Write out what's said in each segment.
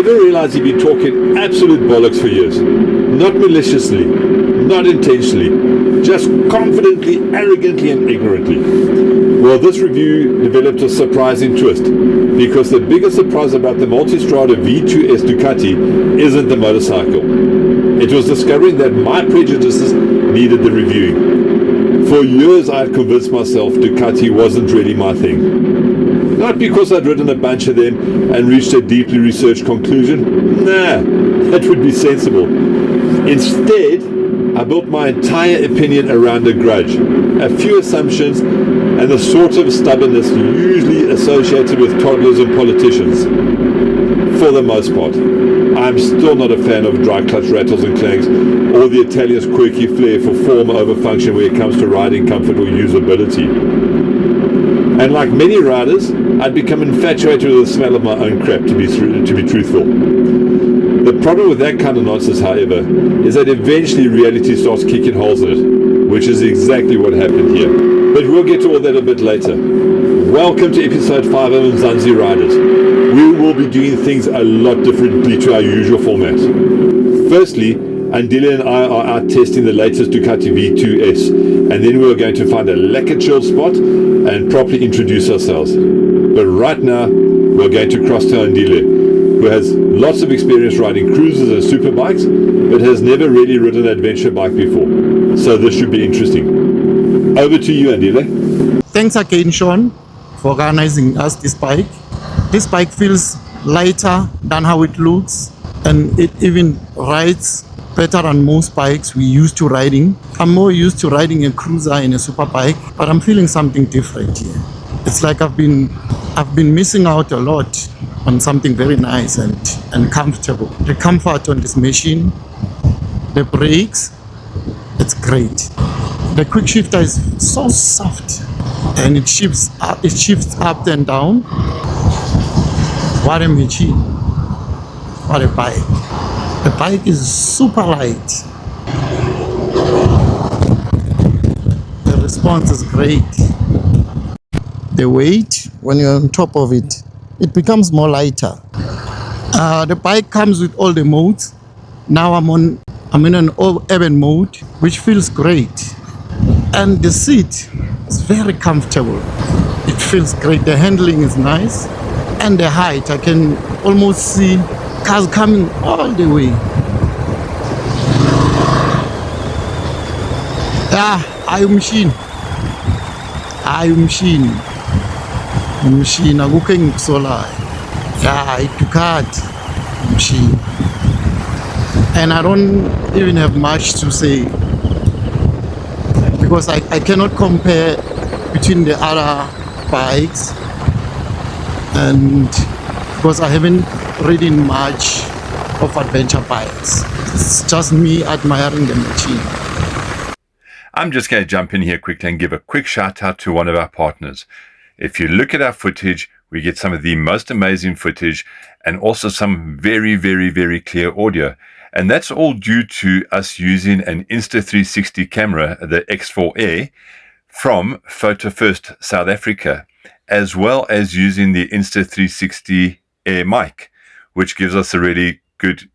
never realized he'd been talking absolute bollocks for years. Not maliciously, not intentionally, just confidently, arrogantly and ignorantly. Well, this review developed a surprising twist, because the biggest surprise about the Multistrada V2S Ducati isn't the motorcycle. It was discovering that my prejudices needed the reviewing. For years I'd convinced myself Ducati wasn't really my thing. Not because I'd ridden a bunch of them and reached a deeply researched conclusion. Nah, that would be sensible. Instead, I built my entire opinion around a grudge, a few assumptions, and the sort of stubbornness usually associated with toddlers and politicians. For the most part, I'm still not a fan of dry clutch rattles and clangs, or the Italian's quirky flair for form over function when it comes to riding comfort or usability. And like many riders, I'd become infatuated with the smell of my own crap, to be truthful. The problem with that kind of nonsense, however, is that eventually reality starts kicking holes in it, which is exactly what happened here. But we'll get to all that a bit later. Welcome to episode 5 of mzansirydaz. We will be doing things a lot differently to our usual format. Firstly, Andile and I are out testing the latest Ducati V2S, and then we're going to find a lekker chill spot and properly introduce ourselves. But right now, we're going to cross to Andile, who has lots of experience riding cruisers and superbikes, but has never really ridden an adventure bike before. So this should be interesting. Over to you, Andile. Thanks again, Sean, for organizing us this bike. This bike feels lighter than how it looks, and it even rides better than most bikes we used to riding. I'm more used to riding a cruiser and a superbike, but I'm feeling something different here. It's like I've been missing out a lot on something very nice and comfortable. The comfort on this machine, the brakes, it's great. The quick shifter is so soft and it shifts up and down. What a machine. What a bike. The bike is super light. The response is great. The weight, when you're on top of it, it becomes more lighter. The bike comes with all the modes. Now I'm in an urban mode, which feels great. And the seat is very comfortable. It feels great. The handling is nice. And the height, I can almost see cars coming all the way. Machine. Akukho engikusolayo. Ducati machine. And I don't even have much to say, because I cannot compare between the other bikes, and because I haven't ridden much of adventure bikes. It's just me admiring the machine. I'm just going to jump in here quickly and give a quick shout out to one of our partners. If you look at our footage, we get some of the most amazing footage and also some very, very, very clear audio. And that's all due to us using an Insta360 camera, the X4A, from Photo First South Africa, as well as using the Insta360 Air mic, which gives us a really good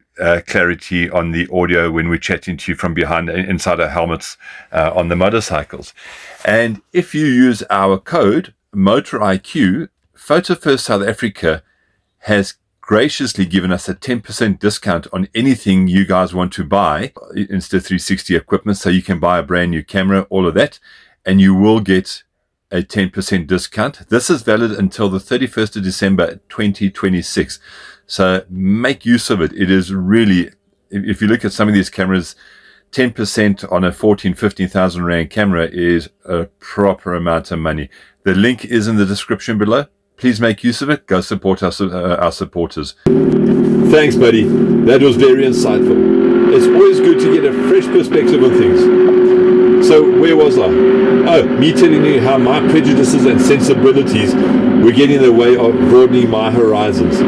clarity on the audio when we're chatting to you from behind inside our helmets on the motorcycles. And if you use our code MotorIQ, Photo First South Africa has graciously given us a 10% discount on anything you guys want to buy Insta360 equipment. So you can buy a brand new camera, all of that, and you will get a 10% discount. This is valid until the 31st of December 2026. So make use of it. It is really, if you look at some of these cameras, 10% on a 15,000 Rand camera is a proper amount of money. The link is in the description below. Please make use of it. Go support our supporters. Thanks, buddy. That was very insightful. It's always good to get a fresh perspective on things. So where was I? Oh, me telling you how my prejudices and sensibilities were getting in the way of broadening my horizons.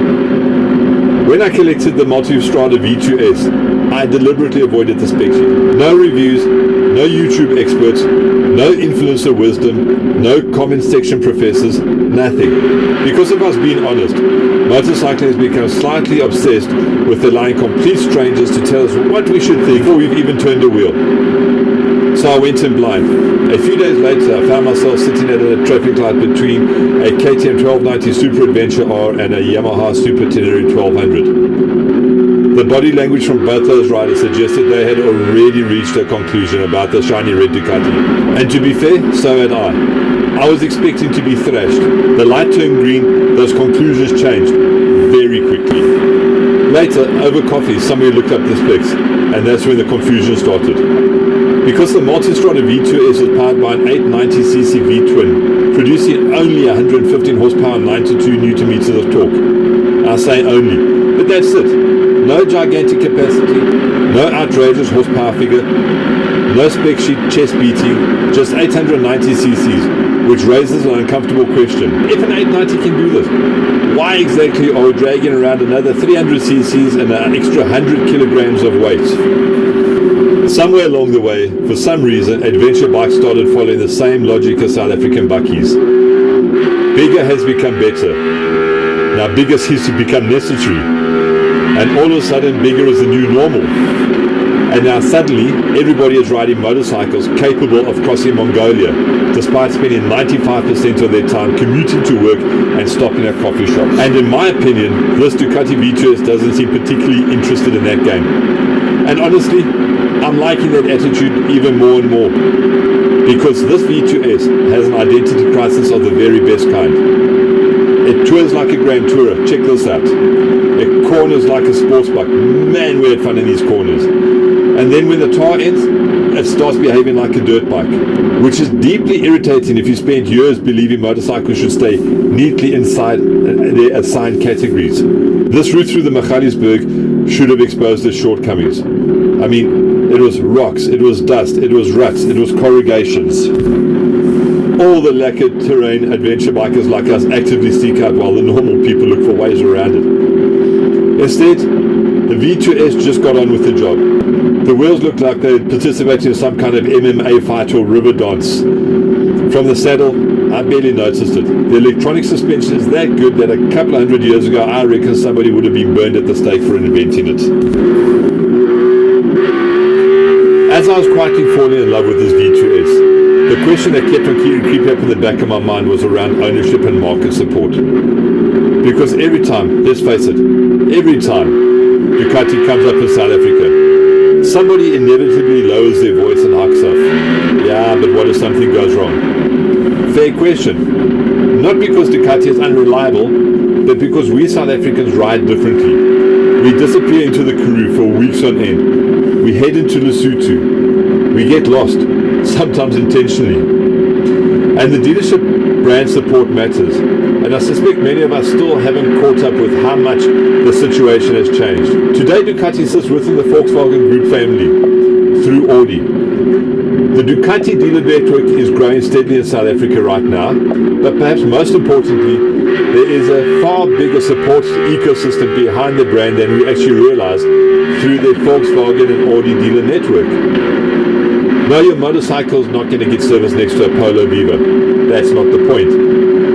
When I collected the Multistrada V2S, I deliberately avoided the spec sheet. No reviews, no YouTube experts, no influencer wisdom, no comment section professors, nothing. Because of us being honest, motorcycling has become slightly obsessed with allowing complete strangers to tell us what we should think before we've even turned a wheel. So I went in blind. A few days later, I found myself sitting at a traffic light between a KTM 1290 Super Adventure R and a Yamaha Super Tenere 1200. The body language from both those riders suggested they had already reached a conclusion about the shiny red Ducati. And to be fair, so had I. I was expecting to be thrashed. The light turned green, those conclusions changed very quickly. Later, over coffee, somebody looked up the specs, and that's when the confusion started. Because the Multistrada V2S is powered by an 890cc V-twin, producing only 115 horsepower and 92 newton meters of torque. I say only, but that's it. No gigantic capacity, no outrageous horsepower figure, no spec sheet chest beating, just 890 cc's, which raises an uncomfortable question. If an 890 can do this, why exactly are we dragging around another 300 cc's and an extra 100 kilograms of weight? Somewhere along the way, for some reason, adventure bikes started following the same logic as South African buckies. Bigger has become better. Now bigger seems to become necessary. And all of a sudden, bigger is the new normal. And now suddenly, everybody is riding motorcycles capable of crossing Mongolia, despite spending 95% of their time commuting to work and stopping at coffee shops. And in my opinion, this Ducati V2S doesn't seem particularly interested in that game. And honestly, I'm liking that attitude even more and more, because this V2S has an identity crisis of the very best kind. It tours like a Grand Tourer, check this out. It corners like a sports bike, man we had fun in these corners. And then when the tar ends, it starts behaving like a dirt bike, which is deeply irritating if you spent years believing motorcycles should stay neatly inside their assigned categories. This route through the Magaliesberg should have exposed its shortcomings. I mean, it was rocks, it was dust, it was ruts, it was corrugations. All the lacquered terrain adventure bikers like us actively seek out while the normal people look for ways around it. Instead, the V2S just got on with the job. The wheels looked like they had participated in some kind of MMA fight or river dance. From the saddle, I barely noticed it. The electronic suspension is that good that a couple of 100 years ago, I reckon somebody would have been burned at the stake for inventing it. As I was quietly falling in love with this V2S, the question that kept on creeping up in the back of my mind was around ownership and market support. Because every time, let's face it, every time Ducati comes up in South Africa, somebody inevitably lowers their voice and hawks off. Yeah, but what if something goes wrong? Fair question. Not because Ducati is unreliable, but because we South Africans ride differently. We disappear into the Karoo for weeks on end. We head into Lesotho. We get lost, sometimes intentionally. And the dealership brand support matters. And I suspect many of us still haven't caught up with how much the situation has changed. Today, Ducati sits within the Volkswagen Group family through Audi. The Ducati dealer network is growing steadily in South Africa right now, but perhaps most importantly, there is a far bigger support ecosystem behind the brand than we actually realize through the Volkswagen and Audi dealer network. No, your motorcycle is not going to get service next to a Polo Viva. That's not the point.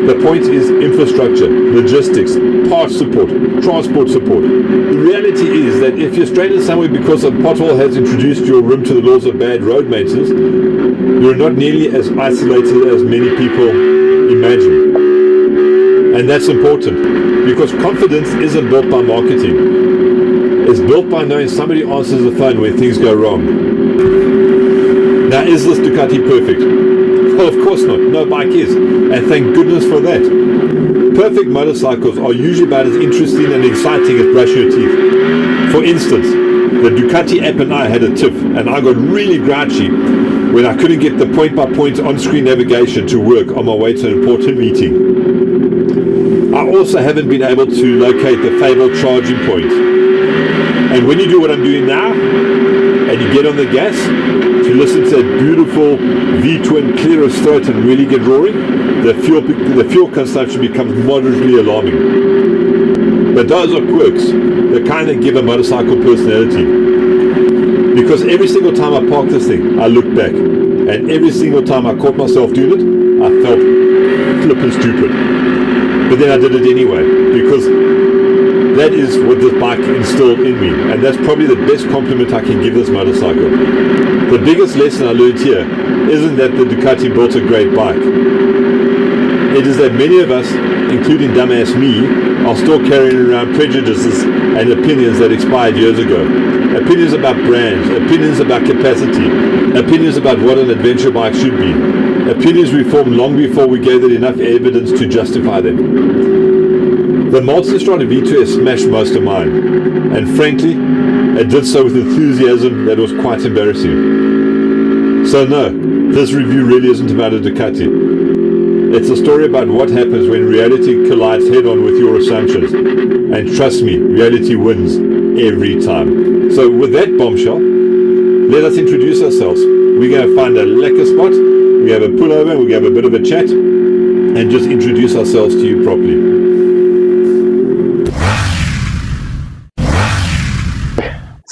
The point is infrastructure, logistics, parts support, transport support. The reality is that if you're stranded somewhere because a pothole has introduced your rim to the laws of bad road maintenance, you're not nearly as isolated as many people imagine. And that's important, because confidence isn't built by marketing. It's built by knowing somebody answers the phone when things go wrong. Now, is this Ducati perfect? Well, of course not. No bike is. And thank goodness for that. Perfect motorcycles are usually about as interesting and exciting as brushing your teeth. For instance, the Ducati app and I had a tiff, and I got really grouchy when I couldn't get the point-by-point on-screen navigation to work on my way to an important meeting. I also haven't been able to locate the fabled charging point. And when you do what I'm doing now, and you get on the gas, to listen to that beautiful V-twin clear as throat and really get roaring, the fuel consumption becomes moderately alarming. But those are quirks, the kind that give a motorcycle personality. Because every single time I parked this thing, I looked back. And every single time I caught myself doing it, I felt flippin' stupid. But then I did it anyway, because that is what this bike instilled in me. And that's probably the best compliment I can give this motorcycle. The biggest lesson I learned here isn't that the Ducati built a great bike. It is that many of us, including dumbass me, are still carrying around prejudices and opinions that expired years ago. Opinions about brands, opinions about capacity, opinions about what an adventure bike should be. Opinions we formed long before we gathered enough evidence to justify them. The Mzansirydaz V2S smashed most of mine, and frankly, it did so with enthusiasm that was quite embarrassing. So no, this review really isn't about a Ducati. It's a story about what happens when reality collides head-on with your assumptions. And trust me, reality wins every time. So with that bombshell, let us introduce ourselves. We're going to find a lekker spot, we have a pullover, we have a bit of a chat, and just introduce ourselves to you properly.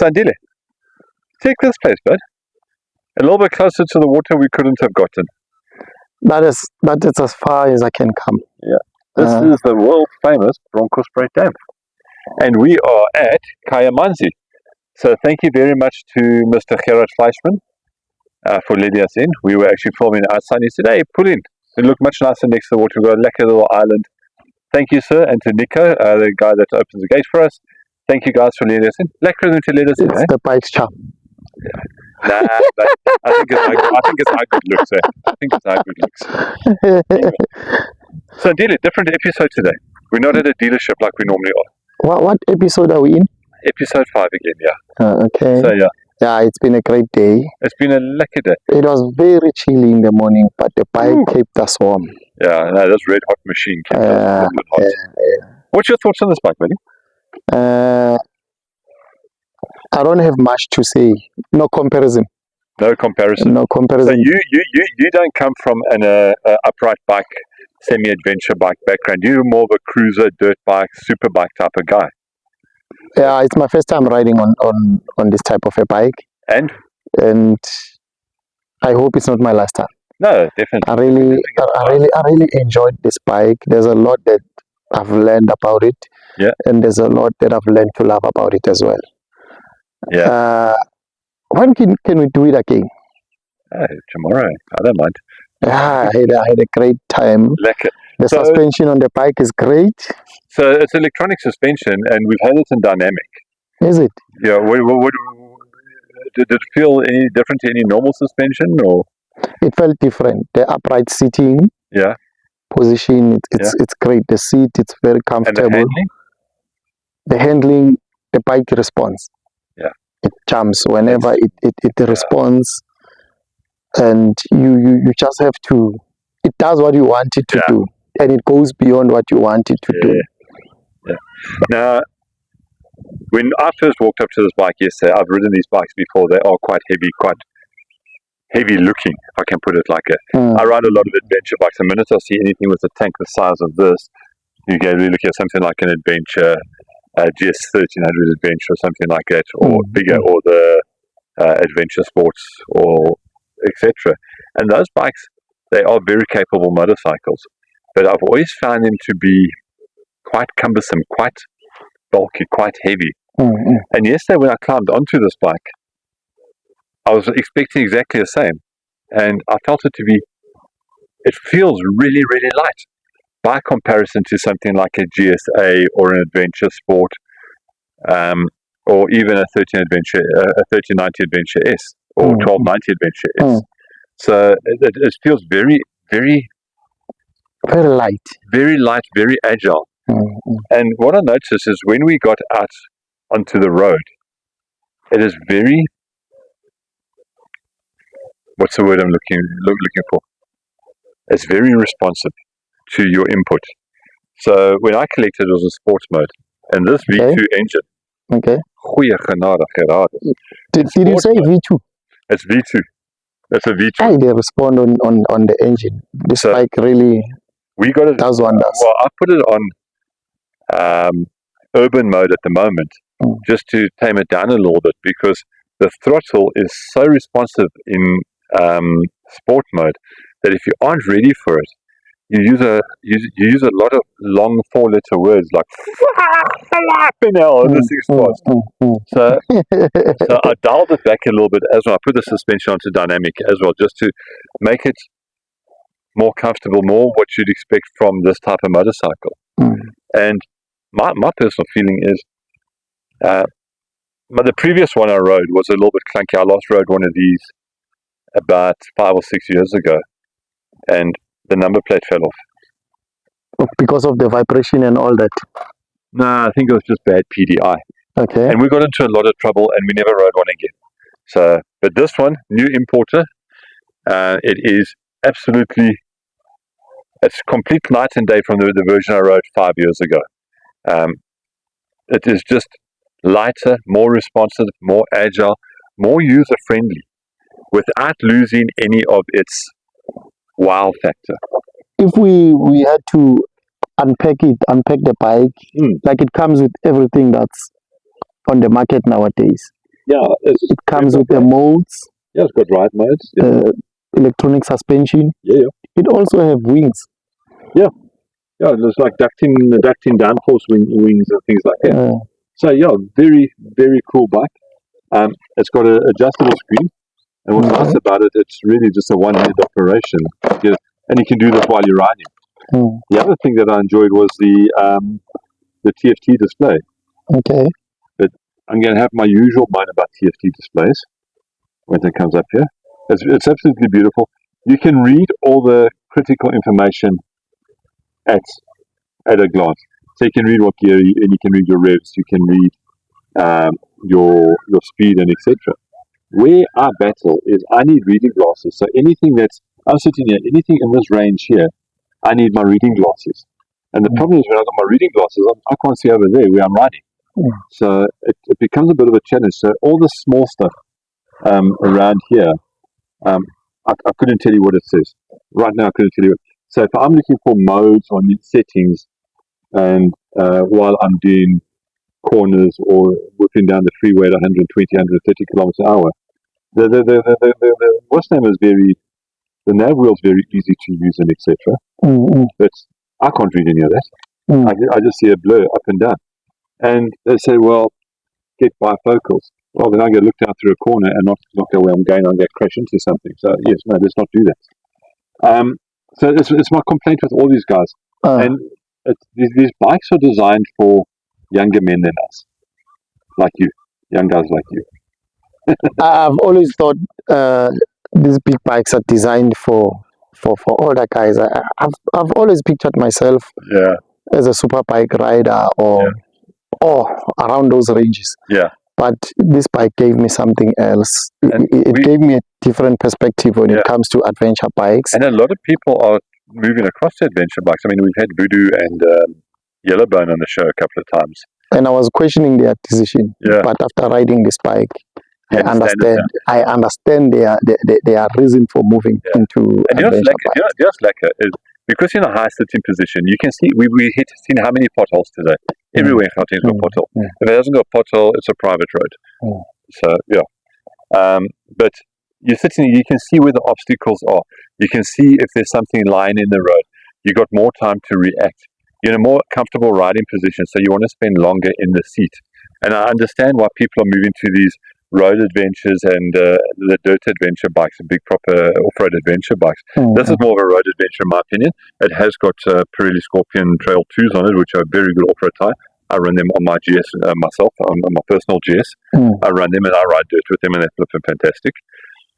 Sandile, take this place, bud. A little bit closer to the water we couldn't have gotten. That is as far as I can come. Yeah. This is the world famous Bronkhorstspruit Dam. And we are at Kayamanzi. So thank you very much to Mr. Gerard Fleischman for letting us in. We were actually filming outside. He said, hey, pull in. It looked much nicer next to the water. We've got a lekker little island. Thank you, sir. And to Nico, the guy that opens the gate for us. Thank you guys for letting us in. Lekker of them to let us in. It's the bike's charm. Yeah. Nah, but I think it's our good looks. I think it's our good looks. Anyway. So, dealer, different episode today. We're not at a dealership like we normally are. What episode are we in? Episode 5 again, yeah. Okay. So, yeah. Yeah, it's been a great day. It's been a lekker day. It was very chilly in the morning, but the bike kept us warm. Yeah, no, this red hot machine kept us hot. What's your thoughts on this bike, buddy? I don't have much to say. No comparison. No comparison. No comparison. So you don't come from an upright bike, semi-adventure bike background. You're more of a cruiser, dirt bike, super bike type of guy. Yeah, it's my first time riding on this type of a bike. And I hope it's not my last time. No, definitely. I really enjoyed this bike. There's a lot that I've learned about it. Yeah. And there's a lot that I've learned to love about it as well. Yeah. When can we do it again? Tomorrow. I don't mind. Yeah, I had a great time. Lekker. The suspension on the bike is great. So it's electronic suspension, and we've had it in dynamic. Is it? Yeah. Did it feel any different to any normal suspension, or? It felt different. The upright seating. Yeah. Position. It's great. The seat. It's very comfortable. And the handling. The handling. The bike responds. Yeah. It jumps whenever it responds, and you just have to. It does what you want it to do, and it goes beyond what you want it to do. Yeah. Now, when I first walked up to this bike yesterday, I've ridden these bikes before. They are quite heavy looking, if I can put it like that. I ride a lot of adventure bikes. The minute I see anything with a tank the size of this, you can really look at something like an adventure. GS 1300 Adventure or something like that, or bigger, or the Adventure Sports, or etc. And those bikes, they are very capable motorcycles, but I've always found them to be quite cumbersome, quite bulky, quite heavy. And yesterday when I climbed onto this bike, I was expecting exactly the same, and I felt it to be, it feels really, really light. By comparison to something like a GSA or an Adventure Sport, or even a 1390 Adventure S or 1290 Adventure S. So it feels very, very, very light, very agile. And what I noticed is when we got out onto the road, it is very, what's the word I'm looking for? It's very responsive to your input. So when I collected, it was a sports mode, and this V2 engine. Okay. Goeie genade, Gerard. Did you say V2? It's V2. It's a V2. How they respond on the engine? This bike really does wonders. Well, I put it on urban mode at the moment, just to tame it down a little bit, because the throttle is so responsive in sport mode that if you aren't ready for it, you use a lot of long 4-letter words like this thing's fast. So I dialed it back a little bit as well. I put the suspension onto dynamic as well, just to make it more comfortable, more what you'd expect from this type of motorcycle. And my personal feeling is, the previous one I rode was a little bit clunky. I last rode one of these about 5 or 6 years ago, and the number plate fell off. Because of the vibration and all that? No, I think it was just bad PDI. Okay. And we got into a lot of trouble, and we never rode one again. So, but this one, new importer, it is absolutely, it's complete night and day from the version I rode 5 years ago. It is just lighter, more responsive, more agile, more user-friendly, without losing any of its wow factor. If we had to unpack the bike, like it comes with everything that's on the market nowadays. Yeah, it comes with the modes. Yeah, it's got ride modes. Yeah. Electronic suspension. Yeah. It also have wings. Yeah, there's like ducting downforce wings and things like that. So yeah, very, very cool bike. It's got an adjustable screen, and what's nice about it, it's really just a one-hand operation. And you can do this while you're riding. The other thing that I enjoyed was the TFT display. Okay. But I'm going to have my usual mind about TFT displays when it comes up here. It's absolutely beautiful. You can read all the critical information at a glance. So you can read what gear, and you can read your revs, you can read your speed, and etc. Where I battle is I need reading glasses. So I'm sitting here, anything in this range here, I need my reading glasses. And the problem is when I've got my reading glasses, I can't see over there where I'm riding. So it becomes a bit of a challenge. So all the small stuff around here, I couldn't tell you what it says. Right now I couldn't tell you. So if I'm looking for modes or settings, and while I'm doing corners or whipping down the freeway at 120, 130 kilometers an hour, the nav wheel's very easy to use and etc. But I can't read any of that. I just see a blur up and down. And they say, well, get bifocals. Well, then I go look down through a corner and not go where I'm going, I'll get crash into something. So yes, no, let's not do that. So it's my complaint with all these guys. And these bikes are designed for younger men than us, like you, young guys like you. I've always thought these big bikes are designed for older guys. I've always pictured myself as a super bike rider or around those ranges. Yeah. But this bike gave me something else. It gave me a different perspective when it comes to adventure bikes. And a lot of people are moving across to adventure bikes. I mean, we've had Voodoo and Yellowbone on the show a couple of times. And I was questioning their decision. Yeah. But after riding this bike, I understand their reason for moving into adventure bikes. Just like it, because in a high sitting position, you can see we've seen how many potholes today. Everywhere in Gauteng's got a pothole. If it hasn't got a pothole, it's a private road. So but you're sitting, you can see where the obstacles are. You can see if there's something lying in the road. You got more time to react. You're in a more comfortable riding position, so you want to spend longer in the seat. And I understand why people are moving to these road adventures and the dirt adventure bikes, the big proper off-road adventure bikes. This is more of a road adventure in my opinion. It has got Pirelli Scorpion Trail 2s on it, which are very good off-road tire. I run them on my GS myself, on my personal GS. I run them and I ride dirt with them, and they're fantastic.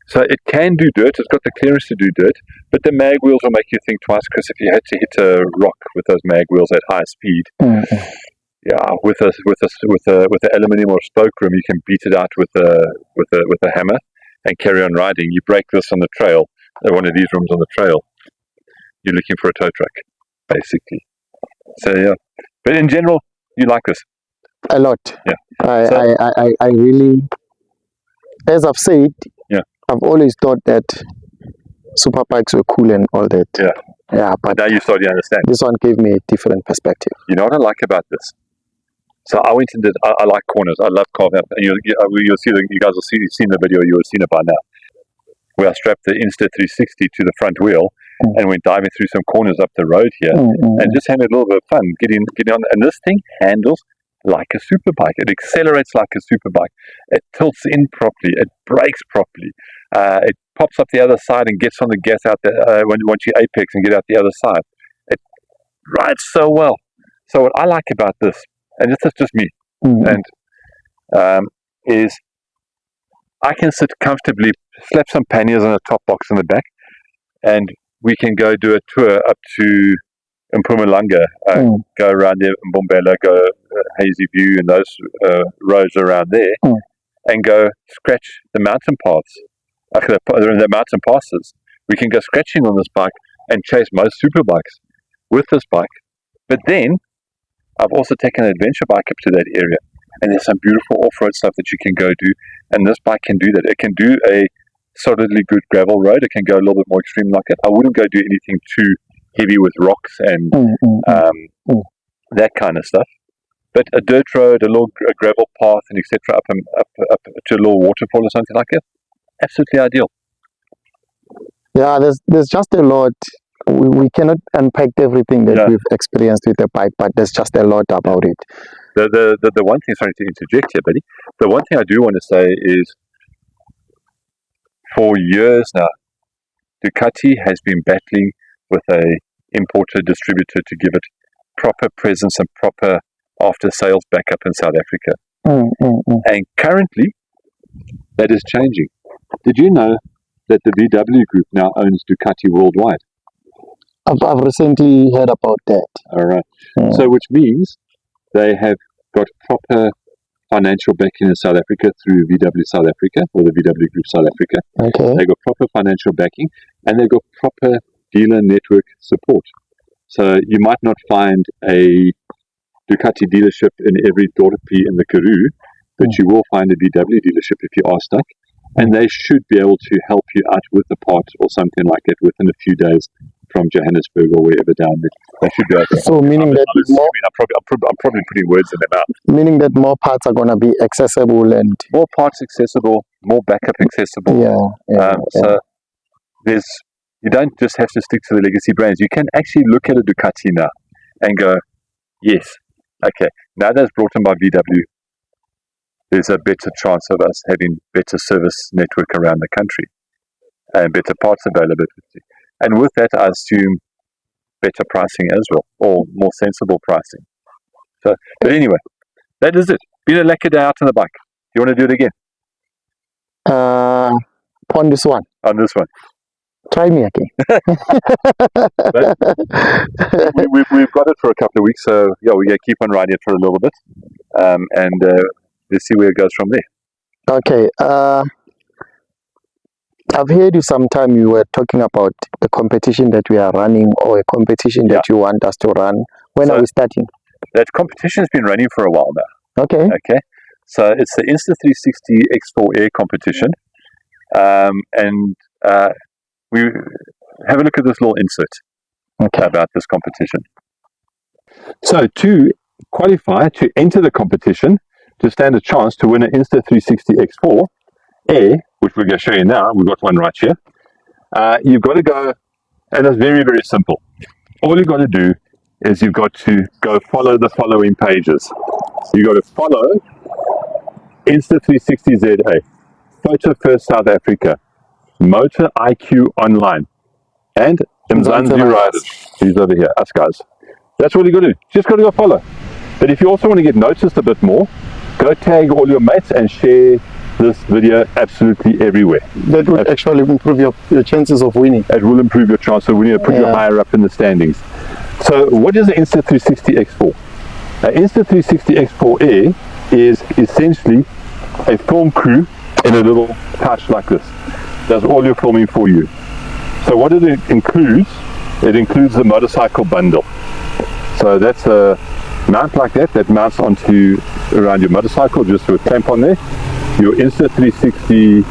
So it can do dirt, it's got the clearance to do dirt, but the mag wheels will make you think twice, because if you had to hit a rock with those mag wheels at high speed, with the aluminium or spoke rim, you can beat it out with a hammer and carry on riding. You break this on the trail, one of these rims on the trail, you're looking for a tow truck, basically. So but in general, you like this a lot. I really, as I've said, I've always thought that super bikes were cool and all that. But now you understand. This one gave me a different perspective. You know what I like about this? So I went and did. I like corners. I love carving up, and you'll see. You guys will see. You've seen the video. You will have seen it by now. Where I strapped the Insta360 to the front wheel and went diving through some corners up the road here, and just had a little bit of fun getting on. And this thing handles like a superbike. It accelerates like a superbike. It tilts in properly. It brakes properly. It pops up the other side and gets on the gas out there once you apex and get out the other side. It rides so well. So what I like about this, and this is just me, and is I can sit comfortably, slap some panniers on a top box in the back, and we can go do a tour up to Mpumalanga, go around there, Mbombela, go Hazy View and those roads around there, and go scratch the mountain paths, the mountain passes. We can go scratching on this bike and chase most superbikes with this bike. But then, I've also taken an adventure bike up to that area, and there's some beautiful off-road stuff that you can go do, and this bike can do that. It can do a solidly good gravel road. It can go a little bit more extreme like that. I wouldn't go do anything too heavy with rocks and that kind of stuff. But a dirt road, a gravel path, and etc. up to a little waterfall or something like that, absolutely ideal. Yeah, there's just a lot. We cannot unpack everything that we've experienced with the bike, but there's just a lot about it. The one thing, sorry to interject here, buddy. The one thing I do want to say is, for years now, Ducati has been battling with a importer distributor to give it proper presence and proper after-sales backup in South Africa. And currently, that is changing. Did you know that the VW Group now owns Ducati worldwide? I've recently heard about that. All right. So which means they have got proper financial backing in South Africa through VW South Africa, or the VW Group South Africa. Okay. They've got proper financial backing, and they've got proper dealer network support. So you might not find a Ducati dealership in every Dorpie in the Karoo, but you will find a VW dealership if you are stuck, and they should be able to help you out with a part or something like that within a few days from Johannesburg or wherever down there. They should be able to. So meaning that I'm probably putting words in their mouth. Meaning that more parts are going to be accessible and more parts accessible, more backup accessible. So you don't just have to stick to the legacy brands. You can actually look at a Ducati now and go, yes, okay, now that's brought in by VW, there's a better chance of us having better service network around the country and better parts availability. And with that, I assume better pricing as well, or more sensible pricing. So, but anyway, that is it. Been a lekker day out on the bike. You want to do it again? On this one. On this one. Try me again. We've got it for a couple of weeks, so yeah, we're going to keep on riding it for a little bit, and let's see where it goes from there. Okay. I've heard you sometime you were talking about the competition that we are running, or a competition that you want us to run. When are we starting? That competition has been running for a while now. Okay. So it's the Insta360 X4 Air competition, and we have a look at this little insert about this competition. So to qualify to enter the competition, to stand a chance to win an Insta360 X4 Air, which we're going to show you now, we've got one right here, you've got to go, and it's very, very simple. All you've got to do is you've got to go follow the following pages. You've got to follow Insta360ZA, Photo First South Africa, Motor IQ Online, and mzansirydaz. He's over here, us guys. That's all you got to do. Just got to go follow. But if you also want to get noticed a bit more, go tag all your mates and share this video absolutely everywhere. That would actually improve your chances of winning. It will improve your chance of winning. Put you higher up in the standings. So what is the Insta360 X4? Insta360 X4 Air is essentially a film crew in a little pouch like this. Does all your filming for you. So what it includes the motorcycle bundle. So that's a mount like that mounts onto around your motorcycle, just with a clamp on there. Your Insta360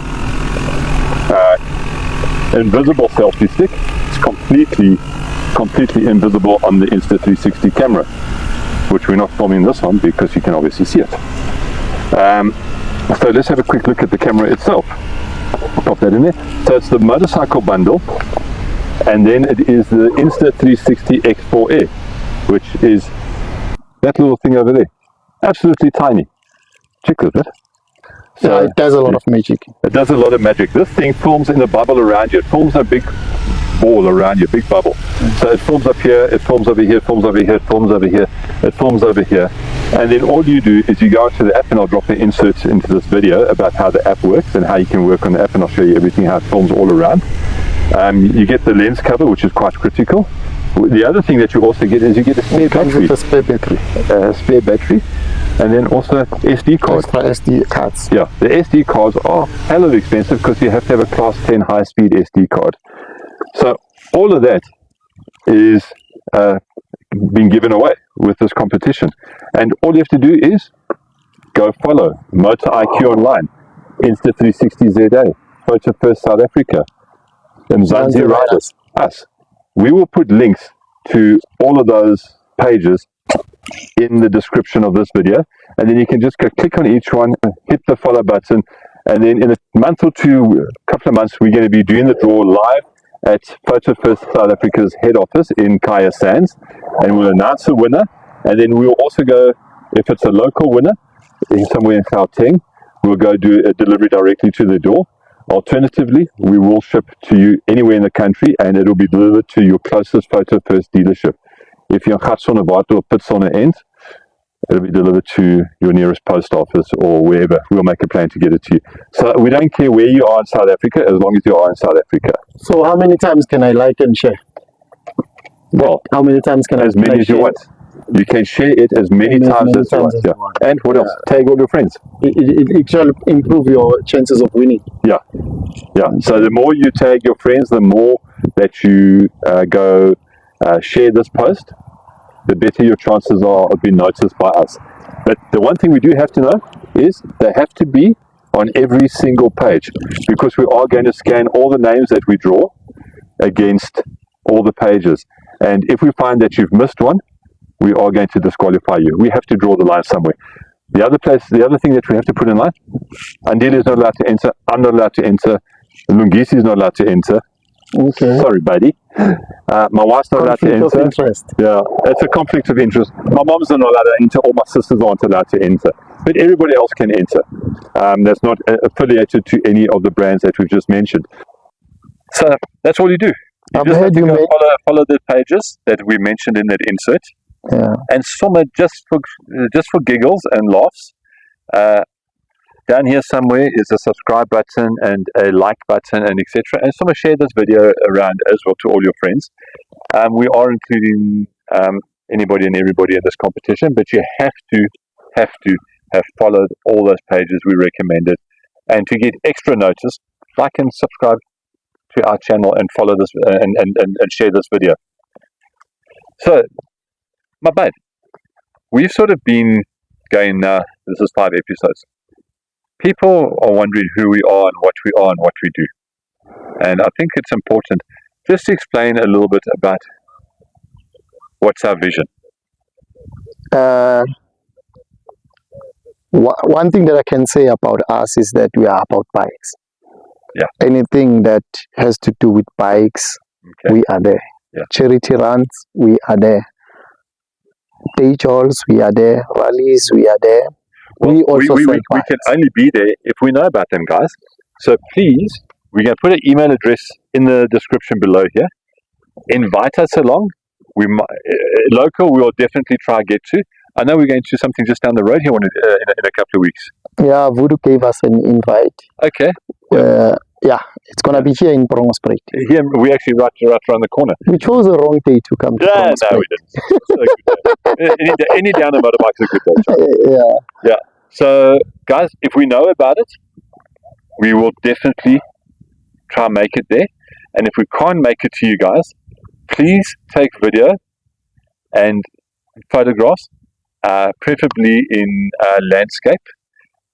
invisible selfie stick is completely invisible on the Insta360 camera. which we're not filming this on because you can obviously see it. So let's have a quick look at the camera itself. Pop that in there. So it's the motorcycle bundle, and then it is the Insta360 X4 Air, which is that little thing over there. Absolutely tiny. Check this bit. So yeah, it does a lot of magic. It does a lot of magic. This thing forms in a bubble around you. It forms a big ball around you, big bubble. So it forms up here, it forms over here, it forms over here, it forms over here, it forms over here. And then all you do is you go into the app, and I'll drop the inserts into this video about how the app works and how you can work on the app, and I'll show you everything, how it forms all around. You get the lens cover, which is quite critical. The other thing that you also get is you get a spare battery. With a spare battery. Spare battery. And then also SD cards. Extra SD cards. Yeah, the SD cards are hell of expensive because you have to have a class 10 high-speed SD card. So all of that is being given away with this competition. And all you have to do is go follow Motor IQ Online, Insta360 ZA, Photo First South Africa, mzansirydaz, us. We will put links to all of those pages in the description of this video, and then you can just go click on each one, hit the follow button, and then in a month or two, a couple of months, we're going to be doing the draw live at Photo First South Africa's head office in Kaya Sands, and we'll announce a winner, and then we'll also go, if it's a local winner, somewhere in Gauteng, we'll go do a delivery directly to the door. Alternatively, we will ship to you anywhere in the country, and it will be delivered to your closest Photo First dealership. If you're in Gatsonnewaard or Pietsonne-End, it'll be delivered to your nearest post office or wherever. We'll make a plan to get it to you. So we don't care where you are in South Africa, as long as you are in South Africa. So how many times can I like and share? Well, how many times can as I many as you want. You can share it as many times as you want. Yeah. And what else? Tag all your friends. It shall improve your chances of winning. Yeah. So the more you tag your friends, the more that you go share this post, the better your chances are of being noticed by us. But the one thing we do have to know is they have to be on every single page, because we are going to scan all the names that we draw against all the pages. And if we find that you've missed one, we are going to disqualify you. We have to draw the line somewhere. The other thing that we have to put in line, Andile is not allowed to enter, I'm not allowed to enter, Lungisi is not allowed to enter. Okay. Sorry, buddy. My wife's not allowed to enter. Conflict of interest. Yeah, it's a conflict of interest. My mom's not allowed to enter, all my sisters aren't allowed to enter. But everybody else can enter. That's not affiliated to any of the brands that we've just mentioned. So that's all you do. You just have to go follow the pages that we mentioned in that insert. Yeah. And somewhere, just for giggles and laughs, down here somewhere is a subscribe button and a like button and etc. And somewhere share this video around as well to all your friends. We are including anybody and everybody in this competition, but you have to have followed all those pages we recommended. And to get extra notice, like and subscribe to our channel and follow this and share this video. So, my bad. We've sort of been going now, this is 5 episodes. People are wondering who we are and what we are and what we do. And I think it's important just to explain a little bit about what's our vision. One thing that I can say about us is that we are about bikes. Yeah. Anything that has to do with bikes, we are there. Yeah. Charity runs, we are there. Day jolls, we are there. Rallies, we are there. Well, we also we can only be there if we know about them, guys. So please, we're going to put an email address in the description below here. Invite us along. Local, we will definitely try to get to. I know we're going to something just down the road here in a couple of weeks. Yeah, Voodoo gave us an invite. Okay. Yeah, it's going to be here in Bronxspruit. Here, we actually right around the corner. We chose the wrong day to come to Bronxspruit. No, we didn't. It's a good day. Any down the motorbike is a good day. Yeah. So, guys, if we know about it, we will definitely try and make it there. And if we can't make it to you guys, please take video and photographs, preferably in landscape,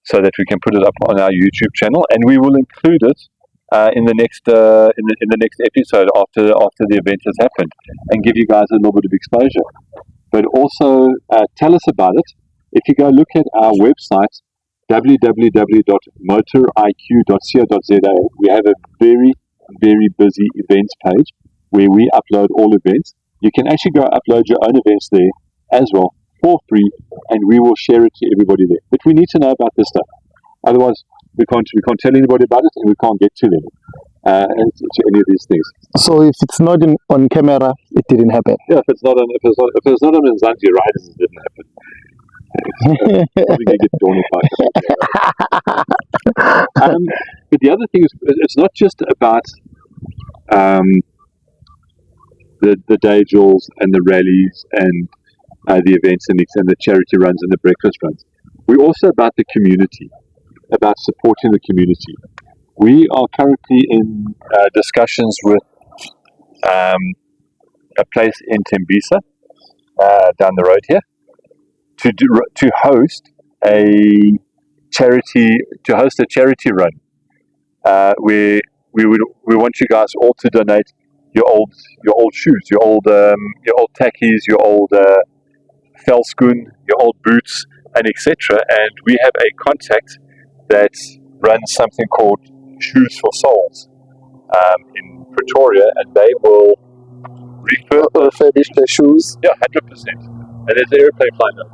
so that we can put it up on our YouTube channel, and we will include it in the next in the next episode after the event has happened, and give you guys a little bit of exposure. but also tell us about it. If you go look at our website, www.motoriq.co.za, we have a very, very busy events page where we upload all events. You can actually go upload your own events there as well for free, and we will share it to everybody there. But we need to know about this stuff. Otherwise, we can't tell anybody about it, and we can't get to them to any of these things. So if it's not on camera, it didn't happen. Yeah, if it's not on mzansirydaz, it didn't happen. Probably gonna get dawn but the other thing is, it's not just about the day jewels and the rallies and the events and the charity runs and the breakfast runs. We're also about the community, about supporting the community. We are currently in discussions with a place in Tembisa, down the road here, to host a charity run, where we want you guys all to donate your old shoes, your old tackies, your old velskoen, your old boots, and etc. And we have a contact that runs something called Shoes for Souls in Pretoria, and they will refurbish the shoes. Yeah, 100%. And there's an airplane flying now.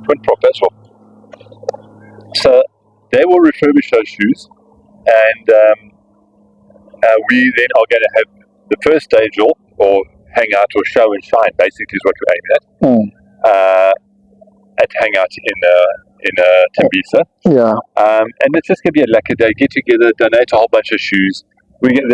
Twin prop as well. So they will refurbish those shoes, and we then are going to have the first stage or hangout or show and shine. Basically, is what we're aiming at. At hangout in Tembisa. Yeah. And it's just going to be a lucky day. Get together, donate a whole bunch of shoes. We get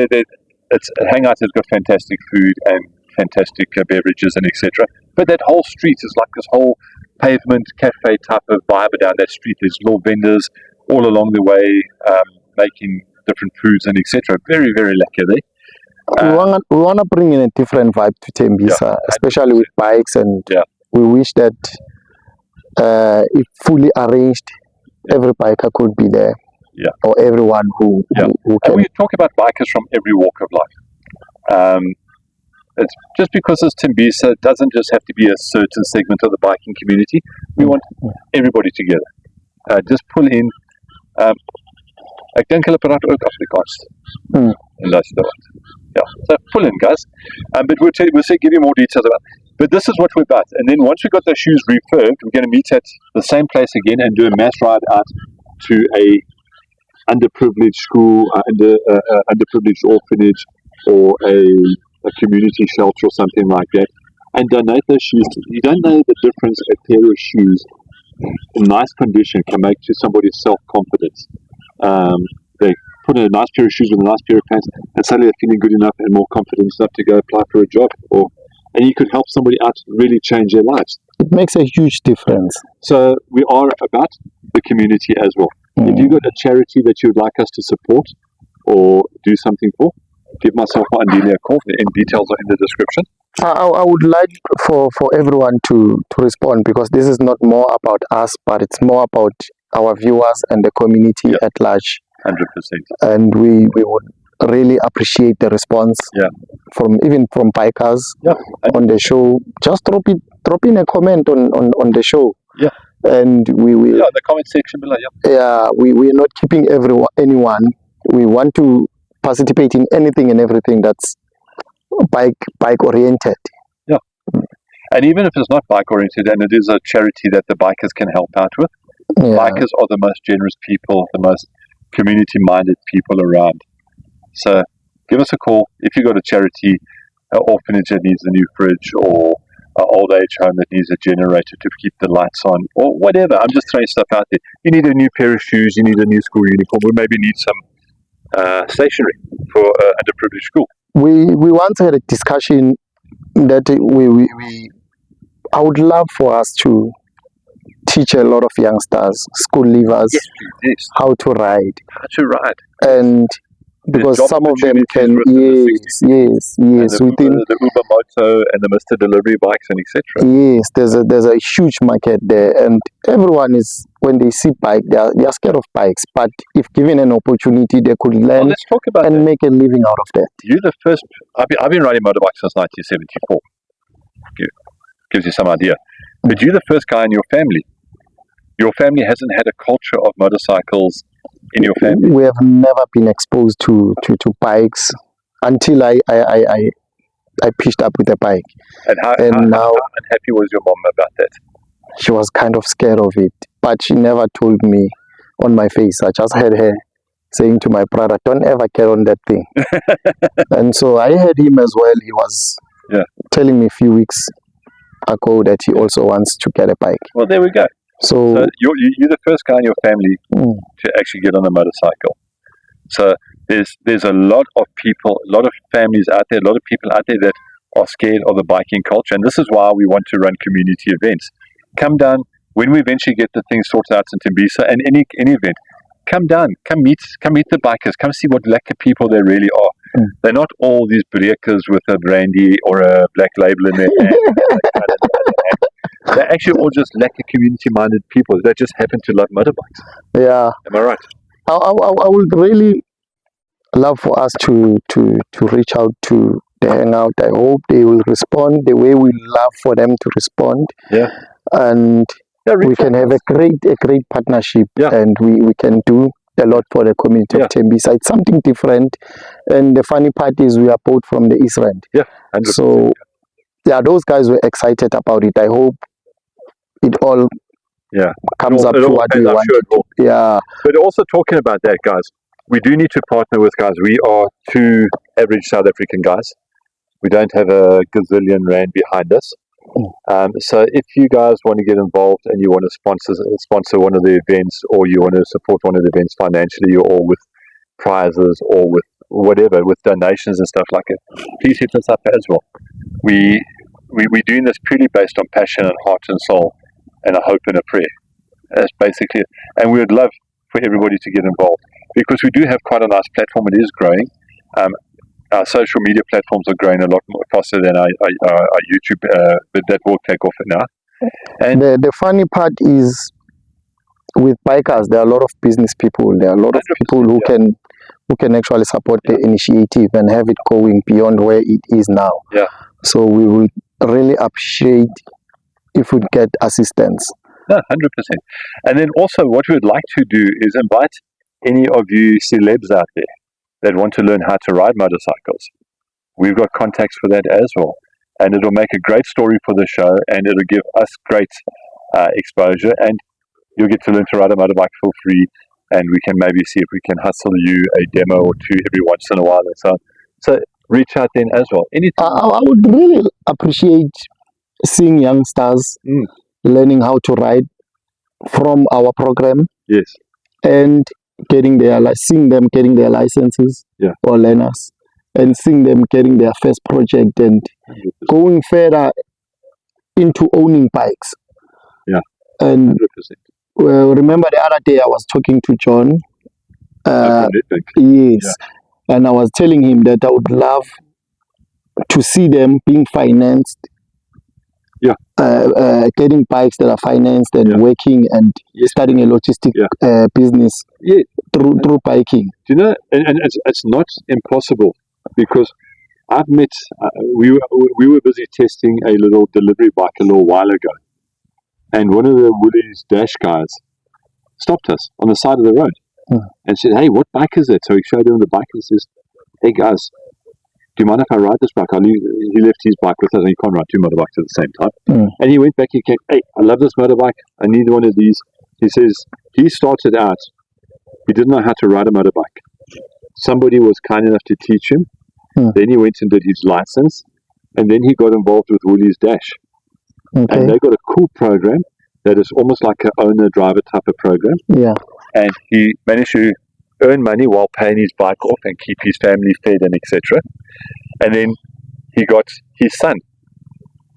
hangout has got fantastic food and fantastic beverages and etc. But that whole street is like this whole pavement cafe type of vibe down that street. There's little vendors all along the way making different foods and etc. Very, very lucky there. We wanna bring in a different vibe to Tembisa, especially with bikes, and we wish that if fully arranged, every biker could be there. Yeah. Or everyone who can. And we talk about bikers from every walk of life. It's just because it's Tembisa, it doesn't just have to be a certain segment of the biking community. We want everybody together. Just pull in. Ek dink hulle praat ook Afrikaans. En luister. Yeah, so pull in, guys. But we'll give you more details about it. But this is what we're about. And then once we've got those shoes refurbed, we're going to meet at the same place again and do a mass ride out to a underprivileged school, underprivileged orphanage, or a community shelter or something like that, and donate those shoes. You don't know the difference a pair of shoes in nice condition can make to somebody's self-confidence. They put in a nice pair of shoes with a nice pair of pants, and suddenly they're feeling good enough and more confident enough to go apply for a job, and you could help somebody out really change their lives. It makes a huge difference. So we are about the community as well. If you've got a charity that you'd like us to support or do something for, give myself or Andelia a call. The details are in the description. I would like for everyone to respond, because this is not more about us, but it's more about our viewers and the community at large. 100%. And we would really appreciate the response from bikers on the show. Just drop in a comment on the show. Yeah. And we will. Yeah, the comment section below. Yeah, we're not keeping anyone. We want to participate in anything and everything that's bike oriented. Yeah. And even if it's not bike oriented, and it is a charity that the bikers can help out with, bikers are the most generous people, the most community minded people around. So give us a call if you've got a charity, an orphanage that needs a new fridge, or an old age home that needs a generator to keep the lights on, or whatever. I'm just throwing stuff out there. You need a new pair of shoes, you need a new school uniform, we maybe need some stationery for underprivileged school. We once had a discussion that I would love for us to teach a lot of youngsters, school leavers, how to ride. How to ride. And because job some of them opportunities can, within the 60, yes, and the within, Uber, the Uber Moto and the Mr. Delivery bikes and etc. yes, there's a huge market there, and everyone is, when they see bike, they are scared of bikes, but if given an opportunity, they could Well, learn let's talk about and that. make a living out of that. You're the first. I've been riding motorbikes since 1974. Gives you some idea. But you're the first guy in your family. Your family hasn't had a culture of motorcycles in your family. We have never been exposed to bikes until I pitched up with a bike. And how now unhappy was your mom about that? she was kind of scared of it, but she never told me on my face. I just heard her saying to my brother, "Don't ever get on that thing." And so I heard him as well. He was telling me a few weeks ago that he also wants to get a bike. Well, there we go. So you're the first guy in your family to actually get on a motorcycle. So there's a lot of people, a lot of families out there, a lot of people out there that are scared of the biking culture, and this is why we want to run community events. Come down when we eventually get the things sorted out in Tembisa, and any event. Come down, come meet the bikers, come see what lekker people they really are. They're not all these breakers with a brandy or a black label in their hand. They're actually all just lekker community-minded people that just happen to love motorbikes. Yeah. Am I right? I would really love for us to reach out to the hangout. I hope they will respond the way we love for them to respond. Yeah. And we can have a great partnership, and we can do a lot for the community of Tembisa. It's something different, and the funny part is we are both from the East Rand. Yeah, 100%. So those guys were excited about it. I hope it all comes up to what we want. Yeah. But also talking about that, guys, we do need to partner with guys. We are two average South African guys. We don't have a gazillion rand behind us. So if you guys want to get involved and you want to sponsor one of the events, or you want to support one of the events financially, or with prizes, or with whatever, with donations and stuff like it, please hit us up as well. We're doing this purely based on passion and heart and soul and a hope and a prayer. That's basically it. And we would love for everybody to get involved, because we do have quite a nice platform. It is growing. Our social media platforms are growing a lot more faster than our YouTube, but that will take off now. And the funny part is, with bikers, there are a lot of business people. There are a lot of people who can actually support the initiative and have it going beyond where it is now. Yeah. So we would really appreciate if we get assistance. No, 100%. And then also what we would like to do is invite any of you celebs out there that want to learn how to ride motorcycles. We've got contacts for that as well. And it'll make a great story for the show, and it'll give us great exposure, and you'll get to learn to ride a motorbike for free, and we can maybe see if we can hustle you a demo or two every once in a while and so on. So reach out then as well. Anything. I would really appreciate seeing youngsters learning how to ride from our program. Yes. And seeing them getting their licenses or learners, and seeing them getting their first project and 100%. going further into owning bikes. Yeah. And 100%. Remember the other day I was talking to John. Yes. And I was telling him that I would love to see them being financed. Getting bikes that are financed and working and starting a logistic business through biking. Do you know, and it's not impossible, because I've met, we were busy testing a little delivery bike a little while ago, and one of the Woolies Dash guys stopped us on the side of the road and said, "Hey, what bike is it?" So he showed him the bike and says, "Hey guys, do you mind if I ride this bike?" He left his bike with us, and you can't ride two motorbikes at the same time. And he went back, he came, "Hey, I love this motorbike. I need one of these." He says he started out, he didn't know how to ride a motorbike. Somebody was kind enough to teach him. Then he went and did his license, and then he got involved with Woolies Dash. And they got a cool program that is almost like an owner-driver type of program. Yeah. And he managed to earn money while paying his bike off and keep his family fed and etc. And then he got his son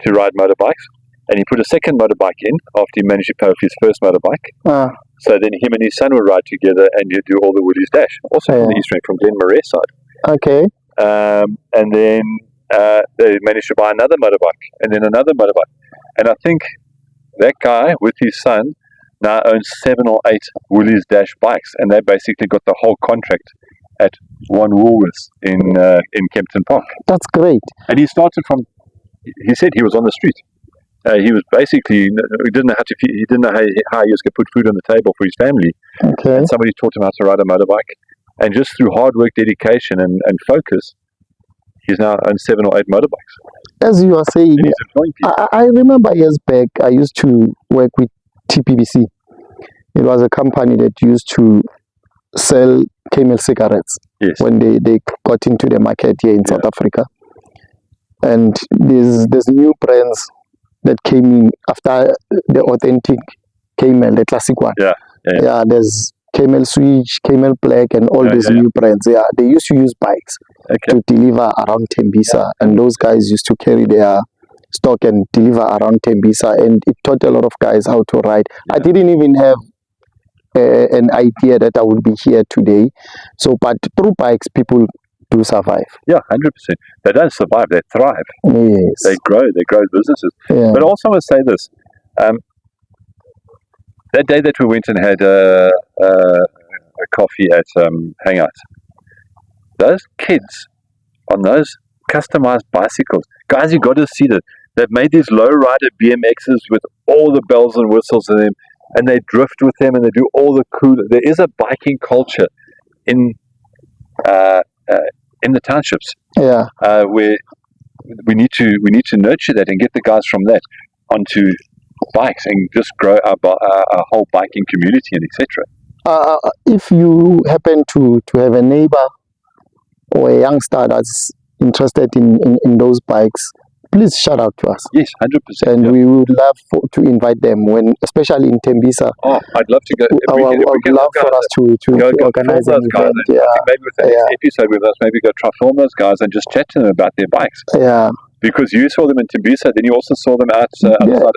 to ride motorbikes, and he put a second motorbike in after he managed to pay off his first motorbike. So then him and his son would ride together and you do all the Woolies Dash. Also from the East Rand, from Glen Marais side. Okay. And then they managed to buy another motorbike and then another motorbike. And I think that guy with his son now owns 7 or 8 Woolies Dash bikes, and they basically got the whole contract at one Woolworths in Kempton Park. That's great. And he started from. He said he was on the street. He was basically he didn't know how to. He didn't know how he was going to put food on the table for his family. Okay. And somebody taught him how to ride a motorbike, and just through hard work, dedication, and focus, he's now owned 7 or 8 motorbikes. As you are saying, And he's employing people. I remember years back, I used to work with TPBC. It was a company that used to sell Camel cigarettes Yes. when they got into the market here in South Africa. And there's new brands that came in after the authentic Camel, the classic one. Yeah. There's Camel Switch, Camel Black, and all these new brands. Yeah, they used to use bikes to deliver around Tembisa, and those guys used to carry their stock and deliver around Tembisa, and it taught a lot of guys how to ride. I didn't even have an idea that I would be here today. So, but through bikes, people do survive. Yeah, 100%. They don't survive; they thrive. Yes. They grow businesses. Yeah. But also, I want to say this: that day that we went and had a coffee at Hangout, those kids on those customized bicycles, guys, you got to see that. They've made these low-rider BMXs with all the bells and whistles in them, and they drift with them, and they do all the cool. There is a biking culture in the townships. Yeah. Where we need to nurture that and get the guys from that onto bikes and just grow our whole biking community and etc. If you happen to have a neighbor or a youngster that's interested in those bikes, please shout out to us. Yes, 100%. And we would love to invite them especially in Tembisa. Oh, I'd love to go. I would love for us to organize an event. I think maybe with the next episode with us, maybe go try film those guys and just chat to them about their bikes. Yeah. Because you saw them in Tembisa, then you also saw them outside Alpha.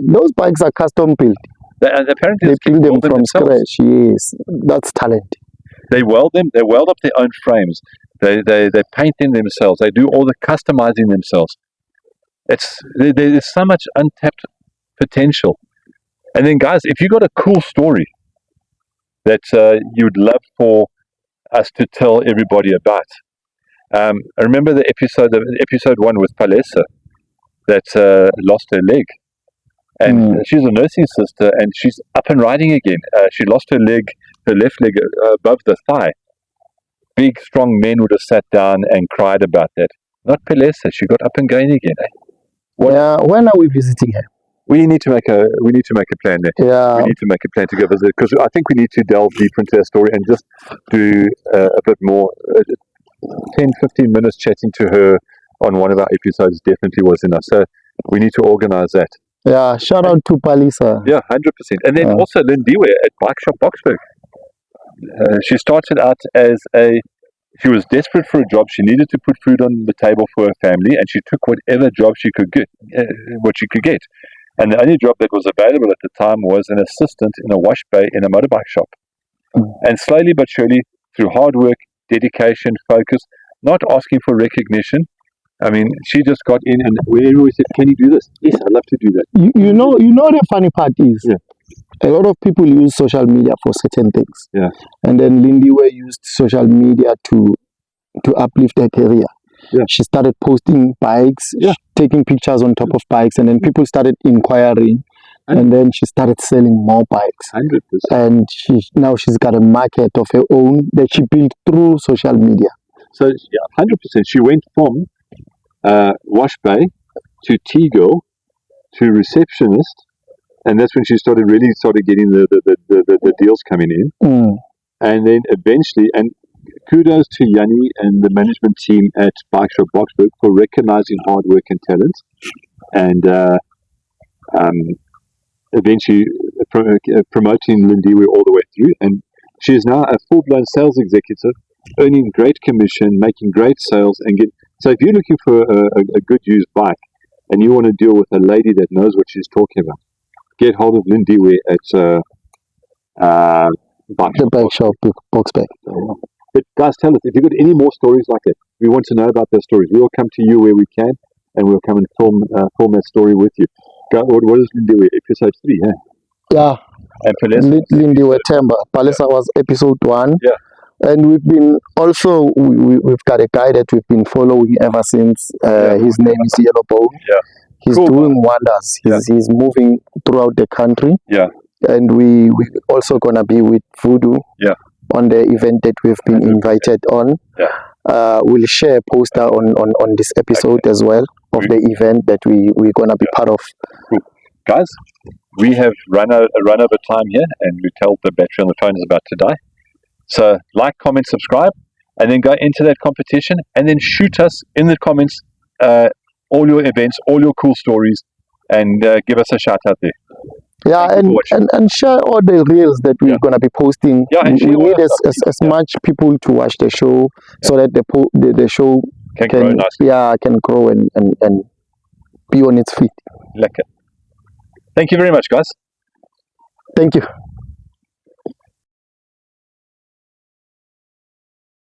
Those bikes are custom built. And apparently they build them from themselves. scratch. Yes, that's talent. They weld them. They weld up their own frames. They paint them themselves. They do all the customizing themselves. There's so much untapped potential. And then, guys, if you got a cool story that you'd love for us to tell everybody about, I remember the episode 1 with Palesa that lost her leg. And she's a nursing sister, and she's up and riding again. She lost her left leg above the thigh. Big, strong men would have sat down and cried about that. Not Palesa. She got up and going again. When are we visiting her? We need to make a plan there. Yeah. We need to make a plan to go visit, because I think we need to delve deep into her story and just do a bit more. 10, 15 minutes chatting to her on one of our episodes definitely was enough. So we need to organize that. Yeah, shout out to Palisa. Yeah, 100%. And then also Lindiwe at Bike Shop Boksburg. She started out she was desperate for a job. She needed to put food on the table for her family, and she took whatever job she could get, And the only job that was available at the time was an assistant in a wash bay in a motorbike shop. And slowly but surely, through hard work, dedication, focus, not asking for recognition, I mean, she just got in, and we always said, "Can you do this?" Yes, I'd love to do that. You know the funny part is, a lot of people use social media for certain things. Yeah. And then Lindiwe used social media to uplift her career. Yeah. She started posting bikes, taking pictures on top of bikes, and then people started inquiring, and then she started selling more bikes. 100%. And now she's got a market of her own that she built through social media. So, 100%. She went from wash bay to T-girl to receptionist, and that's when she started getting the deals coming in. And then eventually, and kudos to Yanni and the management team at Bike Shop Boksburg for recognizing hard work and talent, and eventually promoting Lindiwe all the way through. And she is now a full-blown sales executive, earning great commission, making great sales, and so if you're looking for a good used bike and you want to deal with a lady that knows what she's talking about, get hold of Lindiwe at The bike shop, Boxback. But guys, tell us, if you've got any more stories like it, we want to know about those stories. We'll come to you where we can, and we'll come and film that story with you. What is Lindiwe? Episode 3, yeah? Yeah. And Palesa? Lindiwe Temba. Palesa was episode 1. Yeah. And we've been also, we've got a guy that we've been following ever since. His name is Yellowbone. Yeah. He's Cool, doing wonders. He's moving throughout the country. Yeah. And we also gonna be with Voodoo on the event that we've been invited on. Yeah. We'll share a poster on this episode as well of the event that we're gonna be part of. Cool. Guys, we have run over time here, and we told the battery on the phone is about to die. So like, comment, subscribe, and then go into that competition, and then shoot us in the comments all your events, all your cool stories, and give us a shout out there. Yeah, and share all the reels that we're gonna be posting. Yeah, and we need as much people to watch the show so that the show can grow nicely. Yeah, can grow and be on its feet. Lekker. Thank you very much, guys. Thank you.